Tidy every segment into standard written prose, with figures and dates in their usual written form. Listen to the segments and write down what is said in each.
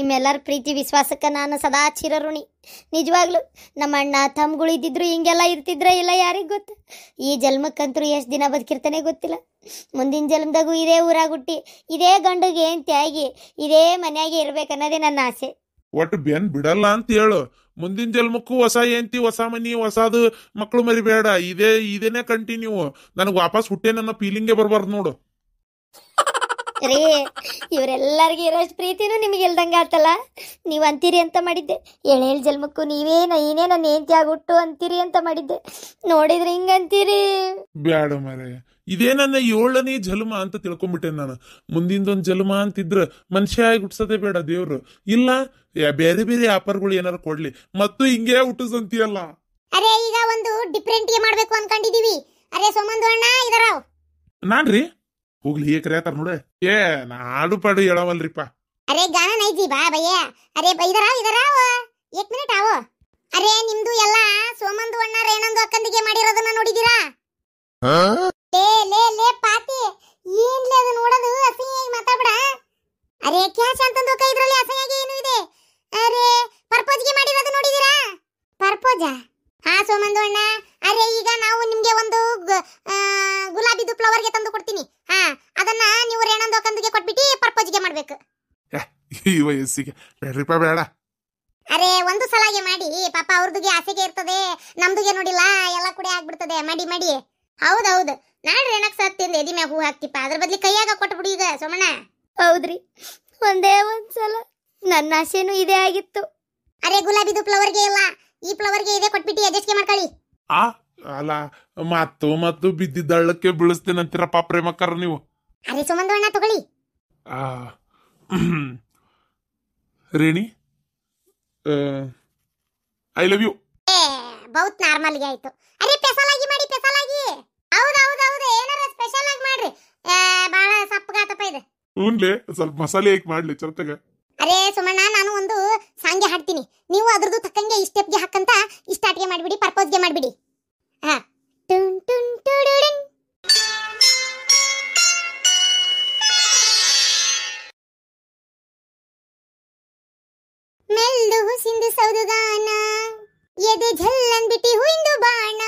ನಿಮ್ಮೆಲ್ಲರ ಪ್ರೀತಿ ವಿಶ್ವಾಸಕ್ಕೆ ನಾನು ಸದಾ ಚಿರಋಣಿ. ನಿಜವಾಗ್ಲು ನಮ್ಮ ಅಣ್ಣ ತಮ್ಮಗಳು ಇದ್ದಿದ್ರು ಹಿಂಗೆಲ್ಲ ಇರ್ತಿದ್ರ ಇಲ್ಲ ಯಾರಿಗೆ ಗೊತ್ತು. ಈ ಜನ್ಮಕ್ಕಂತರೂ ಎಷ್ಟು ದಿನ ಬದುಕಿರ್ತಾನೆ ಗೊತ್ತಿಲ್ಲ. ಮುಂದಿನ ಜನ್ಮದಾಗೂ ಇದೇ ಊರಾಗ ಹುಟ್ಟಿ ಇದೇ ಗಂಡಿಗೆ ಆಗಿ ಇದೇ ಮನೆಯಾಗೆ ಇರ್ಬೇಕನ್ನೋದೇ ನನ್ನ ಆಸೆ. ಒಟ್ಟು ಬೆನ್ ಬಿಡಲ್ಲ ಅಂತ ಹೇಳು. ಮುಂದಿನ ಜನ್ಮಕ್ಕೂ ಹೊಸ ಏಂತಿ, ಹೊಸ ಮನಿ, ಹೊಸದು ಮಕ್ಕಳು ಮರಿಬೇಡ. ಇದೇನೆ ಕಂಟಿನ್ಯೂ. ನನಗೆ ವಾಪಸ್ ಹುಟ್ಟೆ ನನ್ನ ಫೀಲಿಂಗೇ ಬರ್ಬಾರ್ದು ನೋಡು. ರೀ, ಇವರೆಲ್ಲರಿಗೂ ಇರೋಷ್ಟು ಪ್ರೀತಿನೂ ನಿಮಗೆ ಇಲ್ದಂಗೆ ಆತಲ್ಲ. ನೀವು ಅಂತೀರಿ ಅಂತ ಮಾಡಿದ್ದೆ, ಏಳೇಳು ಜನ್ಮಕ್ಕೂ ನೀನೇ ನನ್ನ ಹೆಂಡತಿ ಆಗ್ಬಿಟ್ಟು ಅಂತೀರಿ ಅಂತ ಮಾಡಿದ್ದೆ. ನೋಡಿದ್ರೆ ಹಿಂಗಂತೀರಿ. ಬ್ಯಾಡ ಮಾರೆ, ಇದೇ ನನ್ನ 7ನೇ ಜನ್ಮ ಅಂತ ತಿಳ್ಕೊಂಡ್ಬಿಟ್ಟೆ ನಾನು. ಮುಂದಿಂದೊಂದು ಜನ್ಮ ಅಂತಿದ್ರ ಮನುಷ್ಯ ಆಗಿ ಹುಟ್ಸೋದೇ ಬೇಡ ದೇವ್ರು. ಇಲ್ಲ ಬೇರೆ ಬೇರೆ ಆಫರ್ಗಳು ಏನಾರು ಕೊಡ್ಲಿ, ಮತ್ತು ಹಿಂಗೆ ಹುಟ್ಟಿಸಂತೀಯಲ್ಲ. ಅರೆ ಈಗ ಒಂದು ಡಿಫ್ರೆಂಟ್ ಮಾಡ್ಬೇಕು ಅನ್ಕೊಂಡಿದೀವಿ. ಅರೆ ಸೋಮಂದು ಅಣ್ಣ ಇದರ ನಾನ್ರಿ ಹೋಗ್ಲಿ ಏಕರೇತಾರ ನೋಡ. ನಾಡು ಪಾಡು ಹೇಳವಲ್ರಿಪ್ಪ. ಅರೆ ಗಾನ ನೈಜಿ ಬಾ ಭಯ್ಯ. ಅರೆ ಇದರ 1 ಮಿನಿಟ್ ಆವೋ. ಅರೆ ನಿಮ್ದು ಎಲ್ಲ ಸೋಮಂದು ಅಣ್ಣ ರೇಣಂದು ಅಕ್ಕಂದಿಗೆ ಮಾಡಿರೋದನ್ನ ನೋಡಿದೀರಾ? ಲೇ ಪಾತಿ, ಏನ್ಲೇ ಅದು ನೋಡೋದು ಅಸಹ್ಯವಾಗಿ ಮಾತಾಡ್ಬೇಡ. ಅರೆ ಕ್ಯಾಶ್ ಅಂತಂದು ಇದ್ರಲ್ಲಿ ಅಸಹ್ಯವಾಗಿ ಏನು ಇದೆ? ಅರೆ ಪರ್ಪೋಜ್ಗೆ ಮಾಡಿರೋದು ನೋಡಿದೀರಾ? ಪರ್ಪೋಜಾ? ಹಾ ಸೋಮಂದು ಅಣ್ಣ, ಅರೆ ಈಗ ನಾವು ನಿಮ್ಗೆ ಒಂದು ಗುಲಾಬಿದು ಫ್ಲವರ್ಗೆ ತಂದು ಕೊಡ್ತೀನಿ. ಹಾ, ಅದನ್ನ ನೀವು ರೇಣಂದು ಅಕ್ಕಂದಿಗೆ ಕೊಟ್ಬಿಟ್ಟು ಪರ್ಪೋಜ್ಗೆ ಮಾಡ್ಬೇಕು. ಈ ವಯಸ್ಸಿಗೆ ಬೇಡ್ರಿಪ್ಪ, ಬೇಡ. ಅರೆ ಒಂದು ಸಲಾಗೆ ಮಾಡಿ, ಪಾಪ ಅವ್ರದಿಗೆ ಆಸೆಗೆ ಇರ್ತದೆ, ನಮ್ದುಗೆ ನೋಡಿಲ್ಲ ಎಲ್ಲ ಕೂಡ ಆಗ್ಬಿಡ್ತದೆ. ಮಾಡಿ. ಹೌದೌದು, ನಾಳೆ ರೇಣಕ್ ಸತ್ತಿಂದ ಎದಿ ಮ್ಯಾಗ ಹೂ ಹಾಕ್ತಿಪ್ಪ, ಅದ್ರ ಬದ್ಲಿ ಕೈಯಾಗ ಕೊಟ್ಬಿಡು ಈಗ ಸೋಮಣ್ಣ. ಹೌದ್ರಿ, ಒಂದೇ ಒಂದ್ಸಲ ನನ್ನ ಆಸೆನೂ ಇದೇ ಆಗಿತ್ತು. ಅರೆ ಗುಲಾಬಿದು ಫ್ಲವರ್ಗೆ ಇಲ್ಲ, ಈ ಫ್ಲವರ್ಗೆ ಇದೆ ಕೊಟ್ಬಿಟ್ಟು ಅಡ್ಜಸ್ಟ್ ಮಾಡ್ಕೊಳ್ಳಿ. ಅಲ್ಲ ಮತ್ತು ಬಿದ್ದಿದ್ದಳ್ಳಕ್ಕೆ ಬೀಳಿಸ್ತೇನಂತೀರಪ್ಪ ಪ್ರೇಮಕ್ಕರ ನೀವು. ಅರೆ ಸೋಮಂದು ಅಣ್ಣ ತಗೊಳ್ಳಿ. ರೇಣಿ, ಐ ಲವ್ ಯು. ಬಹುತ್ ನಾರ್ಮಲ್ ಗೆ ಆಯ್ತು. ಅರೆ ಸ್ಪೆಷಲ್ ಆಗಿ ಮಾಡಿ, ಸ್ಪೆಷಲ್ ಆಗಿ. ಹೌದು, ಏನಾರ ಸ್ಪೆಷಲ್ ಆಗಿ ಮಾಡ್ರಿ. ಬಾಳ ಸಪ್ಪಗಾತಪ್ಪ ಇದೆ. ಹೂನ್ಲೆ, ಸ್ವಲ್ಪ ಮಸಾಲೆ ಹಾಕಿ ಮಾಡ್ಲಿ ಚರ್ಚಗ. ಅರೆ ಸುಮಣ್ಣ, ನಾನು ಒಂದು ಸಾಂಗ್ಗೆ ಹಾಡ್ತೀನಿ, ನೀವು ಅದ್ರದ್ದು ತಕ್ಕಂಗೆ ಈ ಸ್ಟೆಪ್ಗೆ ಹಾಕಂತ ಈ ಸ್ಟಾರ್ಟ್ಗೆ ಮಾಡ್ಬಿಡಿ, ಪರ್ಪೋಸ್ಗೆ ಮಾಡ್ಬಿಡಿ. ಹಾ, ಟುನ್ ಟುನ್ ಟುಡುಡಿನ್. ಮೆಲ್ದು ಹುಸಿಂದು ಸೌದುಗಾನ, ಎದೆ ಝಲ್ಲನ್ ಬಿಟ್ಟಿ ಹುಯ್ದು ಬಾಣ.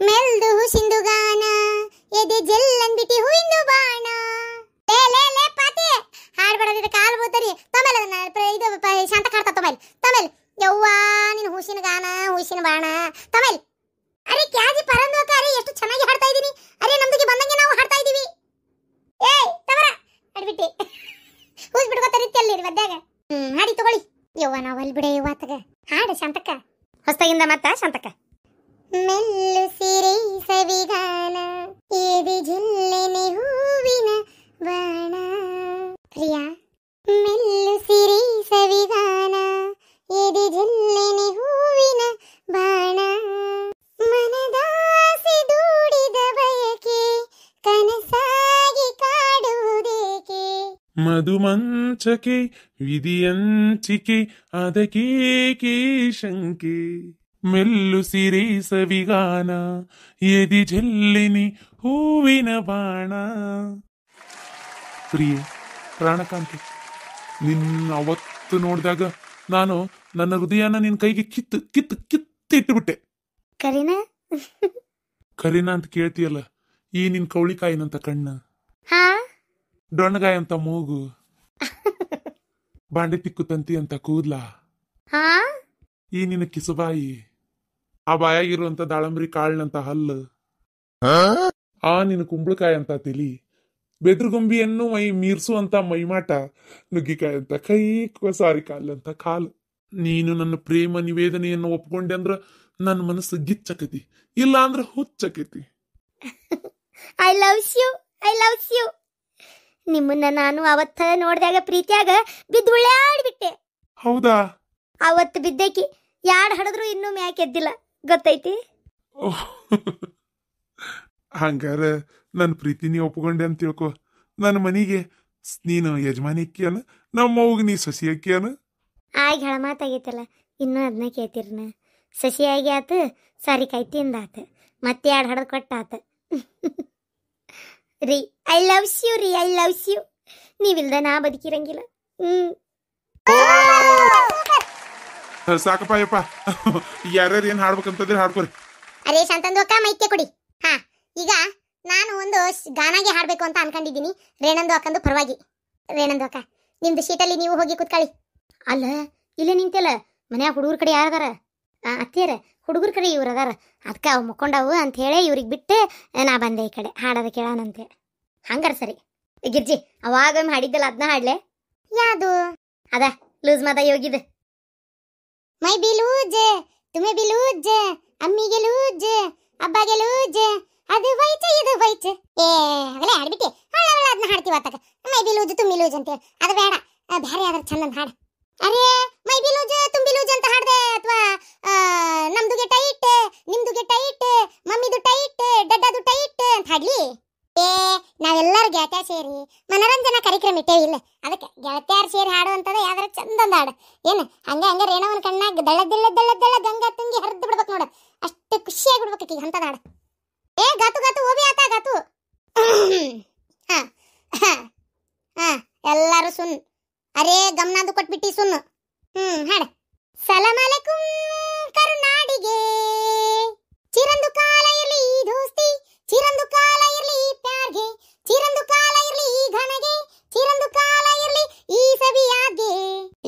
ಮೆಲ್ದು ಹುಸಿಂದು ಗಾನ, ಎದೆ ಜಲ್ಲನ್ ಬಿಟ್ಟಿ ಹುಯ್ದು ಬಾಣ. ಲೇ ಪಾತಿ, ಹಾಡ್ಬೇಡ, ಕಾಲು ಬೋತರಿ. ತಮೇಲೆ ಇದು ಶಾಂತ ಕಾಡ್ತಾ ತಮೇಲೆ ಯವ್ವ ನಿನ್ ಹುಸಿನ ಗಾನ, ಹುಸಿನ ಬಾಣ ತಮೇಲೆ. ಅರೆ ಕ್ಯಾಜಿ ಪರಂದೋಕ, ಅರೆ ಎಷ್ಟು ಚೆನ್ನಾಗಿ ಹಾಡ್ತಾ ಇದೀನಿ. ಅರೆ ನಮ್ದಿಗೆ ಬಂದಂಗೆ ನಾವು ಹಾಡ್ತಾ ಇದೀವಿ. ತವರ ಹಾಡ್ಬಿಟ್ಟಿ ಹೂಸ್ ಬಿಡ್ಕೋತಾರಿತ್ತಲ್ಲಿ ಮಧ್ಯಾಗ. ಹಾಡಿ ತಗೊಳ್ಳಿ. ಯವ್ವ ನಾವು ಅಲ್ಲಿ ಬಿಡೆ ವಾತಗ ಹಾಡು ಶಾಂತಕ್ಕ. ಹೊಸ್ತಾಗಿಂದ ಮತ್ತ ಶಾಂತಕ್ಕ. ಮೆಲ್ಲು ಸಿರೆ ಸವಿಗಾನ, ಎದೆ ಜಿಲ್ಲೆನೆ ಹೂವಿನ ಬಾಣ. ಪ್ರಿಯಾ, ಮೆಲ್ಲು ಸಿರೆ ಸವಿಗಾನ, ಎದೆ ಜಿಲ್ಲೆನೆ ಹೂವಿನ ಬಾಣ. ಮನದಾಸೆ ದೂಡಿದ ಬಯಕೆ ಕನಸಾಗಿ ಕಾಡುವುದೇಕೆ? ಮಧುಮಂಚಕೆ ವಿಧಿಯಂಚಿಕೆ ಅದಕೇಕೆ ಶಂಕೆ. ಮೆಲ್ಲು ಸಿರೆ ಸವಿಗಾನ, ಎದಿ ಜಲ್ಲಿನಿ ಹೂವಿನ ಬಾಣ. ಪ್ರಿಯೆ, ಪ್ರಾಣಕಾಂತಿ, ನಿನ್ನ ಅವತ್ತು ನೋಡಿದಾಗ ನಾನು ನನ್ನ ಹೃದಯನ ನಿನ್ನ ಕೈಗೆ ಕಿತ್ತಿಟ್ಬಿಟ್ಟೆ. ಕರೀನಾ ಅಂತ ಕೇಳ್ತೀಯಲ್ಲ, ಈ ನಿನ್ ಕೌಳಿಕಾಯಿನಂತ ಕಣ್ಣ, ಡೊಣ್ಣಗಾಯ ಅಂತ ಮೂಗು, ಬಾಂಡೆ ತಿಕ್ಕು ತಂತಿ ಅಂತ ಕೂದ್ಲ, ಈ ನಿನ್ನ ಕಿಸುಬಾಯಿ, ಆ ಬಾಯಾಗಿರುವಂತ ದಾಳಂಬ್ರಿ ಕಾಳಿನಂತ ಹಲ್ಲು, ಆ ನಿನ್ನ ಕುಂಬಳಕಾಯಿ ಅಂತ ತಲಿ, ಬೆದ್ರುಗೊಂಬಿಯನ್ನು ಮೀರ್ಸುವಂತ ಮೈಮಾಟ, ನುಗ್ಗಿಕಾಯಿ ಅಂತ ಕೈ, ಸಾರಿ ಕಾಲಂತ ಕಾಲು. ನೀನು ನನ್ನ ಪ್ರೇಮ ನಿವೇದನೆಯನ್ನು ಒಪ್ಕೊಂಡೆ ಅಂದ್ರ ನನ್ನ ಮನಸ್ಸು ಗಿಚ್ಚಕತಿ, ಇಲ್ಲ ಅಂದ್ರ ಹುಚ್ಚಕತಿ. I loves you. ನಿಮ್ಮನ್ನ ನಾನು ಅವತ್ತ ನೋಡಿದಾಗ ಪ್ರೀತಿಯಾಗ ಬಿದ್ದು ಉಳ್ಳಾಡ್ಬಿಟ್ಟೆ. ಹೌದಾ? ಅವತ್ತು ಬಿದ್ದೈಕಿ ಯಾಡ್ ಹಡದ್ರು ಇನ್ನೂ ಮ್ಯಾಕ್ ಎದ್ದಿಲ್ಲ, ಗೊತ್ತೈತಿ? ಹಂಗಾರ ನನ್ನ ಪ್ರೀತಿ ನೀ ಒಪ್ಕೊಂಡೆ ಅಂತ ತಿಳ್ಕೊ. ನನ್ನ ಮನೆಗೆ ನೀನು ಯಜಮಾನಿ ಅಕ್ಕಿಯನ, ನಮ್ಮವ್ಗ ನೀ ಸಸಿ ಅಕ್ಕಿಯನ. ಆಗ ಹೇಳ ಮಾತಾಗೈತಲ್ಲ, ಇನ್ನೂ ಅದನ್ನ ಕೇಳ್ತಿರ್ನ. ಸಸಿಯಾಗಿ ಆತು, ಸಾರಿ ಕಾಯಿ ತಿಂದಾತ, ಮತ್ತೆ ಎರಡು ಹಡದು ಕೊಟ್ಟಾತ. ರೀ, ಐ ಲವ್ಸ್ ಯು. ನೀವಿಲ್ದ ನಾ ಬದುಕಿರಂಗಿಲ್ಲ. ಸಾಕಪ್ಪ ಯಪ್ಪ. ಯಾರ್ಯಾರು ಏನ್ ಹಾಡ್ಬೇಕಂತಂದ್ರೆ ಹಾಡ್ಕೊರಿ. ಅರೇ ಶಾಂತಂದು ಅಕ್ಕ ಮೈಕೆ ಕೊಡಿ. ಹಾ, ಈಗ ನಾನು ಒಂದು ಗಾನಾಗೆ ಹಾಡ್ಬೇಕು ಅಂತ ಅನ್ಕೊಂಡಿದ್ದೀನಿ. ರೇಣಂದು ಅಕ್ಕಂದು ಪರವಾಗಿ. ರೇಣಂದು ಅಕ್ಕ, ನಿಮ್ದು ಶೀಟಲ್ಲಿ ನೀವು ಹೋಗಿ ಕೂತ್ಕೊಳ್ಳಿ. ಅಲ್ಲ, ಇಲ್ಲೇ ನಿಂತಲ್ಲ, ಮನ್ಯಾಗ ಹುಡುಗರ ಕಡೆ ಯಾರದಾರ? ಅತ್ತಿಯರ ಹುಡುಗರ ಕಡೆ ಇವ್ರು ಅದಾರ. ಅದಕ್ಕೆ ಅವು ಮುಕ್ಕೊಂಡವು ಅಂತ ಹೇಳಿ ಇವ್ರಿಗೆ ಬಿಟ್ಟು ನಾ ಬಂದೆ ಈ ಕಡೆ ಹಾಡೋದ ಕೇಳೋಣಂತೆ. ಹಂಗಾರ ಸರಿ. ಗಿರ್ಜಿ, ಅವಾಗ ಹಾಡಿದ್ದಲ್ಲ ಅದನ್ನ ಹಾಡ್ಲೆ. ಯಾವುದು? ಅದ ಲೂಸ್ ಮಾದ ಯೋಗಿದ. ಮೈ ಬಿ ಲೂಜ್, ತುಮೆ ಬಿ ಲೂಜ್, ಅಮ್ಮಿಗೆ ಲೂಜ್, ಅಬ್ಬಾಗೆ ಲೂಜ್, ಅದು ವೈಚ ಇದು ವೈಚ. ಆಗಲೇ ಹಾಡ್ಬಿಟ್ಟೆ. ಒಳ್ಳೆ ಅದನ್ನ ಹಾಡ್ತೀವಿ ಆತಾಗ. ಮೈ ಬಿ ಲೂಜ್ ತುಂಬಿ ಲೂಜ್ ಅಂತೇಳಿ ಅದು ಬೇಡ, ಬೇರೆ ಯಾವ್ದಾರು ಚಂದಂತ ಹಾಡು. ಅರೇ, ಮೈ ಬಿ ಲೂಜ್ ತುಂಬಿ ಲೂಜ್ ಅಂತ ಹಾಡ್ದೆ, ಅಥವಾ ನಮ್ದುಗೆ ಟೈಟ್, ನಿಮ್ದುಗೆ ಟೈಟ್, ಮಮ್ಮಿದು ಟೈಟ್, ಡಡ್ಡದು ಟೈಟ್ ಅಂತ ಹಾಡ್ಲಿ. ನಾವೆಲ್ಲರೂ ಗೆಳತ್ಯಾರ ಸೇರಿ ಮನರಂಜನಾ ಕಾರ್ಯಕ್ರಮ ಇಟ್ಟೇವಿ ಇಲ್ಲ, ಅದಕ್ಕೆ ಗೆಳತ್ಯಾರ ಸೇರಿ ಹಾಡುವಂತದ ಯಾವ್ದಾರ ಚಂದಂದ ಹಾಡು. ಏನು ಹಂಗೆ ರೇಣವನ ಕಣ್ಣಾಗ ದಳ್ಳ ಗಂಗಾ ತುಂಗಿ ಹರಿದು ಬಿಡ್ಬೇಕು ನೋಡ, ಅಷ್ಟು ಖುಷಿಯಾಗಿ ಬಿಡ್ಬೇಕು ಈಗ ಅಂತದ ಹಾಡು. ಗಾತು ಗಾತು ಓಬಿ ಆತ ಗಾತು. ಎಲ್ಲಾರು ಸುನ್. ಅರೇ ಗಮನದು ಕೊಟ್ಬಿಟ್ಟಿ ಸುನ್. ಹಾಡ. ಸಲಾಮ್ ಅಲೈಕುಂ ಕರುನಾಡಿಗೆ, ಚಿರಂದು ಕಾಲ ಇರ್ಲಿ ಈ ದೋಸ್ತಿ, ಚಿರಂದು ಕಾಲ ಇರ್ಲಿ ಈ ಪ್ಯಾರ್ಗೆ, ಚಿರಂದು ಕಾಲ ಇರ್ಲಿ ಈ ಘನಗೆ, ಚಿರಂದು ಕಾಲ ಇರ್ಲಿ ಈ ಸವಿಯಾಗೆ.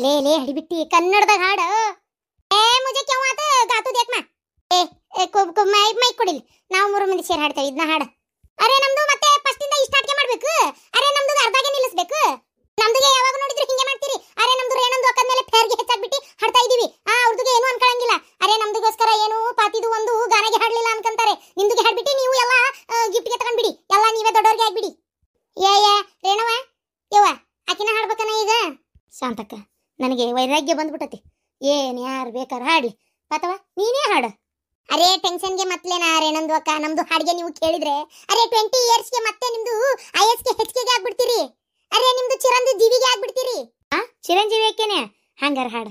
ಲೇ ಹಡಿಬಿಟ್ಟಿ ಕನ್ನಡದಾಗ ಹಾಡ. ಮುಜೆ ಕ್ಯೂ ಆತ ಗಾತು ದೇಖ್ಮಾ. ಮೈ ಕೊಡಿಲಿ, ನಾವು 3 ಮಂದಿ ಸೇರಿ ಹಾಡ್ತೇವೆ ಇದನ್ನ ಹಾಡ. ಅರೆ ನಮ್ದು ಮತ್ತೆ ಫಸ್ಟ್ ಇಂದ ಇಷ್ಟ ಹಾಡ್ಕೆ ಮಾಡ್ಬೇಕು. ಅರೆ ನಮ್ದು ಅರ್ಧಾಗೆ ನಿಲ್ಲಿಸ್ಬೇಕು. ನಮ್ದುಗೆ ಯಾವಾಗ ನೋಡಿದ್ರು ಹಿಂಗೆ ಮಾಡ್ತೀರಿ. ಅರೆ ನಮ್ದು ರೇಣಂದು ಅಕ್ಕದ ಮೇಲೆ ಫೇರ್ಗೆ ಹೆಚ್ಚಾಗ್ಬಿಟ್ಟು ಹಾಡ್ತಾ ಇದೀವಿ. ಅವ್ರದುಗೆ ಏನು ಅನ್ಕೊಳಂಗಿಲ್ಲ. ಅರೆ ನಮ್ದುಗೋಸ್ಕರ ಏನು ಪಾತಿದು ಒಂದು ಗಾನಗೆ ಹಾಡ್ಲಿಲ್ಲ ಅನ್ಕಂತಾರೆ. ನಿಮ್ದುಗೆ ಹಾಡ್ಬಿಟ್ಟು ನೀವು ಎಲ್ಲ ಗಿಫ್ಟ್ಗೆ ತಗೊಂಡ್ಬಿಡಿ, ಎಲ್ಲ ನೀವೇ ದೊಡ್ಡವ್ರಿಗೆ ಆಗ್ಬಿಡಿ. ರೇಣವ ಯವ್ವ ಆಕಿನ ಹಾಡ್ಬೇಕನ ಈಗ. ಶಾಂತಕ್ಕ, ನನಗೆ ವೈರಾಗ್ಯ ಬಂದ್ಬಿಟ್ಟತಿ. ಏನ್ ಯಾರು ಬೇಕಾರ ಹಾಡ್ಲಿ, ಅಥವಾ ನೀನೇ ಹಾಡ. ಅರೆ ಟೆನ್ಷನ್ಗೆ ಮತ್ಲೇನಾ ರೇಣಂದು ಅಕ್ಕ, ನಮ್ದು ಹಾಡಿಗೆ ನೀವು ಕೇಳಿದ್ರೆ ಅರೆ 20 ಇಯರ್ಸ್ಗೆ ಮತ್ತೆ ನಿಮ್ದು ISಗೆ ಹೆಚ್ಚಿಗೆ ಆಗ್ಬಿಡ್ತೀರಿ. ಅರೆ ನಿಮ್ದು ಚಿರಂಜೀವಿ ಜೀವಿಗೆ ಆಗ್ಬಿಡ್ತೀರಿ. ಚಿರಂಜೀವಿ ಯಾಕೆನೆ ಹಂಗಾರ ಹಾಡು.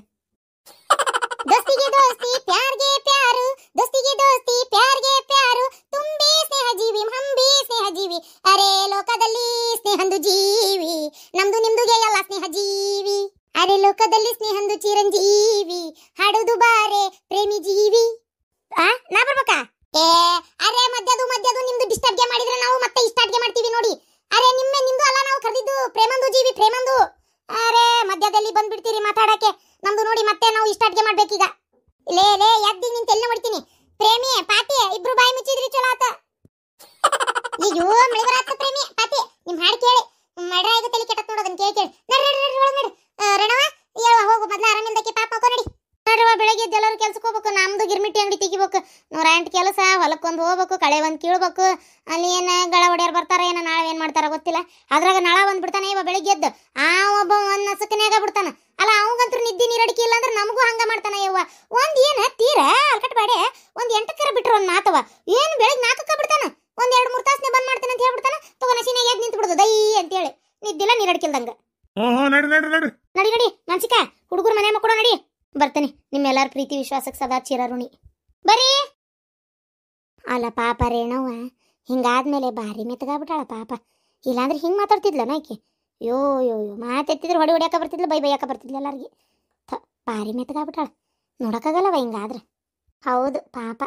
ದೋಸ್ತಿಗೆ ದೋಸ್ತಿ ಪ್ಯಾರ್ಗೆ ಪ್ಯಾರು, ದೋಸ್ತಿಗೆ ದೋಸ್ತಿ ಪ್ಯಾರ್ಗೆ ಪ್ಯಾರು, ತುಂಬಿ ಸ್ನೇಹ ಜೀವಿ ಹಂಬಿ ಸ್ನೇಹ ಜೀವಿ. ಅರೆ ಲೋಕದಲ್ಲಿ ಸ್ನೇಹಂದು ಜೀವಿ, ನಮ್ದು ನಿಮ್ದುಗೆ ಎಲ್ಲ ಸ್ನೇಹ ಜೀವಿ. ಅರೆ ಲೋಕದಲ್ಲಿ ಸ್ನೇಹಂದು ಚಿರಂಜೀವಿ, ಹಾಡುದು ಬಾರೆ ಪ್ರೇಮಿ ಜೀವಿ. ನಾ ಬರ್ಬೇಕಾ? ಅರೆ ಮಧ್ಯದು ನಿಮ್ದು ಡಿಸ್ಟರ್ಬ್ಗೆ ಮಾಡಿದ್ರೆ ನಾವು ಮತ್ತೆ ಇಷ್ಟಾಡ್ಗೆ ಮಾಡ್ತೀವಿ ನೋಡಿ. ಅರೆ ನಿಮ್ದು ಅಲ್ಲ ನಾವು ಕರೆದಿದ್ದು ಪ್ರೇಮಂದು ಜೀವಿ, ಪ್ರೇಮಂದು. ಅರೆ ಮಧ್ಯದಲ್ಲಿ ಬಂದ್ಬಿಡ್ತೀರಿ ಮಾತಾಡಕ್ಕೆ. ನಮ್ದು ನೋಡಿ ಮತ್ತೆ ನಾವು ಇಷ್ಟಾಡ್ಗೆ ಮಾಡ್ಬೇಕೀಗ. ಲೇ ಯಾಕೆ ನಿಂತ ಎಲ್ಲ ಮಾಡ್ತೀನಿ. ಪ್ರೇಮಿ ಪಾತಿ ಇಬ್ರು ಬಾಯಿ ಮುಚ್ಚಿದ್ರಿ ಚಲೋ ಆತ. ಅಯ್ಯೋ ಮಳಿಬರಾತ ಪ್ರೇಮಿ ಪಾತಿ, ನಿಮ್ ಹಾಡು ಕೇಳಿ ಮಡ್ರಾಗ ತಲೆ ಕೆಟ್ಟ ನೋಡೋದನ್ನ ಕೇಳಿ ನಡಿ ರಣವ ಹೋಗು. ಮೊದ್ಲ ಆರಾಮಿಲ್ದಕ್ಕೆ ಪಾಪ ಹಾಕೋ ನಡಿ. ಬೆಳಗ್ಗೆ ಎಲ್ಲರೂ ಕೆಲ್ಸಕ್ಕೆ ಹೋಗ್ಬೇಕು. ನಮ್ದು ಗಿರ್ಮಿಟ್ಟಿ ಅಂಗಡಿ ತೆಗಿಬೇಕು. 108 ಕೆಲಸ, ಹೊಲಕ್ಕೊಂದು ಹೋಗ್ಬೇಕು, ಕಳೆ ಒಂದು ಕೀಳ್ಬೇಕು. ಅಲ್ಲಿ ಏನು ಗಳ ಹೊಡೆಯರ್ ಬರ್ತಾರ, ಏನೋ ನಾಳೆ ಏನ್ ಮಾಡ್ತಾರ ಗೊತ್ತಿಲ್ಲ. ಅದ್ರಾಗ ನಾಳ ಬಂದ್ಬಿಡ್ತಾನೆ ಇವ ಬೆಳಿಗ್ಗೆ ಎದ್ದು. ಒಬ್ಬ ಒಂದ್ ನಸಕನ್ಯಾಗ ಬಿಡ್ತಾನ. ಅಲ್ಲ ಅವಂಗಂತೂ ನಿದ್ದಿ ನೀರಡಿಕೆ ಇಲ್ಲ ಅಂದ್ರೆ ನಮಗೂ ಹಂಗ ಮಾಡ್ತಾನ ಯವ್ವ. ಒಂದ್ ಏನ್ ತೀರ ಅಲ್ಕಟ್ ಬಾಡೆ ಒಂದ್ 8ಕ್ಕರ ಬಿಟ್ರು ಒಂದ್ ಮಾತವ. ಏನ್ ಬೆಳಿಗ್ಗೆ 4ಕ್ಕ ಬಿಡ್ತಾನ. ಒಂದ್ 2-3 ತಾಸನೆ ಬಂದ್ ಮಾಡ್ತಾನೆ ಅಂತ ಹೇಳ್ಬಿಡ್ತಾನ. ತಗೋ ನಸಿನಾಗ ಎದ್ದು ನಿಂತು ಬಿಡುದು ದೈ ಅಂತೇಳಿ. ನಿದ್ದಿಲ್ಲ ನೀರಡಿಕೆಲ್ದಂಗ. ನಡಿ ಮನ್ಸಿಕ ಹುಡುಗರು ಮನೆ ಮಕ್ಕಳು ನಡಿ. ಬರ್ತೇನೆ. ನಿಮ್ಮೆಲ್ಲರ ಪ್ರೀತಿ ವಿಶ್ವಾಸಕ್ಕೆ ಸದಾ ಚಿರಋಣಿ. ಬರೀ ಅಲ್ಲ ಪಾಪ ರೇಣವ್ವ ಹಿಂಗಾದ್ಮೇಲೆ ಭಾರಿ ಮೆತ್ತಗಾಗ್ಬಿಟ್ಟಾಳ ಪಾಪ. ಇಲ್ಲಾಂದ್ರೆ ಹಿಂಗೆ ಮಾತಾಡ್ತಿದ್ಲ ನಾಕಿ. ಯೋ ಮಾತೆತ್ತಿದ್ರೆ ಹೊಡಿಯಾಕ ಬರ್ತಿದ್ಲ, ಬೈಯಾಕ ಬರ್ತಿದ್ಲ ಎಲ್ಲರಿಗೆ. ಭಾರಿ ಮೆತ್ತಗಾಗ್ಬಿಟ್ಟಾಳ. ನೋಡಕ್ಕಾಗಲ್ಲವ ಹಿಂಗಾದ್ರೆ. ಹೌದು ಪಾಪ.